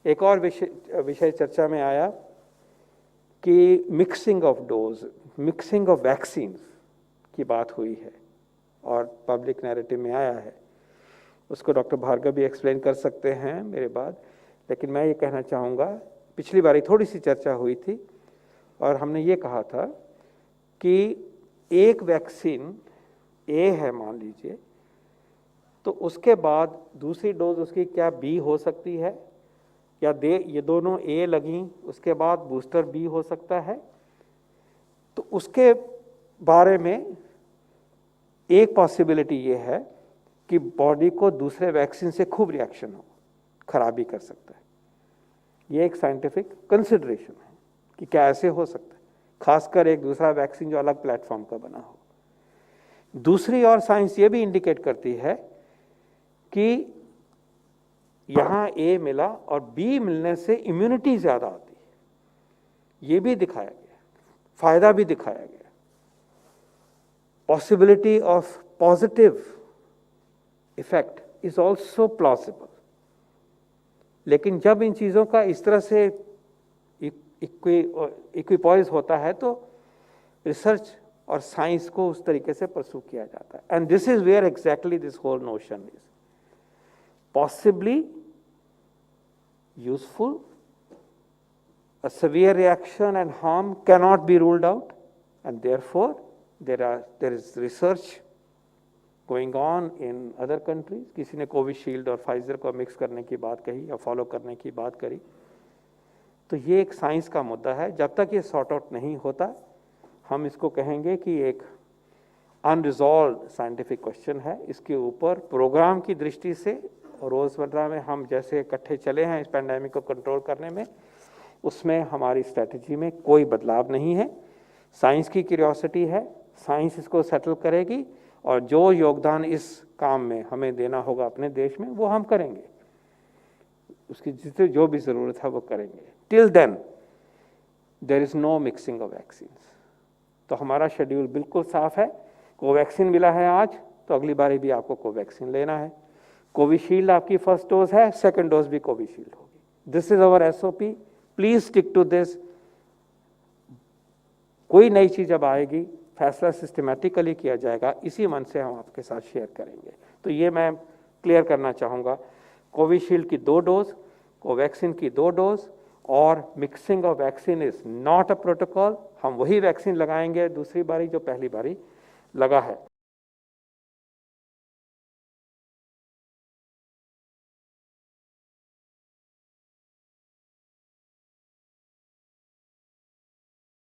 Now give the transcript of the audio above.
एक और विषय चर्चा में आया कि mixing of dose, mixing of vaccine की बात हुई है और पब्लिक नैरेटिव में आया है। उसको डॉक्टर भार्गव भी एक्सप्लेन कर सकते हैं मेरे बाद, लेकिन मैं ये कहना चाहूँगा, पिछली बारी थोड़ी सी चर्चा हुई थी और हमने ये कहा था कि एक वैक्सीन ए है मान लीजिए, तो उसके बाद दूसरी डोज उसकी क्या बी हो सकती है, या ये दोनों ए लगी उसके बाद बूस्टर बी हो सकता है। तो उसके बारे में एक पॉसिबिलिटी ये है कि बॉडी को दूसरे वैक्सीन से खूब रिएक्शन हो, खराबी कर सकता है। ये एक साइंटिफिक कंसिडरेशन है कि क्या ऐसे हो सकता है, खासकर एक दूसरा वैक्सीन जो अलग प्लेटफॉर्म का बना हो। दूसरी और साइंस ये भी इंडिकेट करती है कि यहां ए मिला और बी मिलने से इम्यूनिटी ज्यादा आती है, ये भी दिखाया गया, फायदा भी दिखाया गया। Possibility of positive effect is also plausible. लेकिन जब इन चीजों का इस तरह से इक्विपॉइज होता है तो रिसर्च और साइंस को उस तरीके से परसू किया जाता है। And this is where exactly this whole notion is possibly useful. A severe reaction and harm cannot be ruled out, and therefore there is research going on in other countries. किसी ने Covishield और Pfizer को mix करने की बात कही या follow करने की बात करी, तो ये एक साइंस का मुद्दा है। जब तक ये सॉर्ट आउट नहीं होता, हम इसको कहेंगे कि एक अनरिजॉल्व साइंटिफिक क्वेश्चन है। इसके ऊपर प्रोग्राम की दृष्टि से और रोजमर्रा में हम जैसे इकट्ठे चले हैं इस पैंडेमिक को कंट्रोल करने में, उसमें हमारी स्ट्रैटेजी में कोई बदलाव नहीं है। साइंस की क्यूरियोसिटी है, साइंस इसको सेटल करेगी और जो योगदान इस काम में हमें देना होगा अपने देश में वो हम करेंगे, उसकी जितनी जो भी ज़रूरत है वो करेंगे। Till then there is no mixing of vaccine. तो हमारा शेड्यूल बिल्कुल साफ है। कोवैक्सीन मिला है आज, तो अगली बारी भी आपको कोवैक्सीन लेना है। कोविशील्ड आपकी फर्स्ट डोज है, सेकंड डोज भी कोविशील्ड होगी। This is our SOP, please stick to this. कोई नई चीज जब आएगी फैसला सिस्टमैटिकली किया जाएगा, इसी मन से हम आपके साथ शेयर करेंगे। तो ये मैं क्लियर करना चाहूँगा, कोविशील्ड की 2 डोज, कोवैक्सीन की 2 डोज, और mixing of vaccine is not a protocol. हम वही वैक्सीन लगाएंगे दूसरी बारी जो पहली बारी लगा है।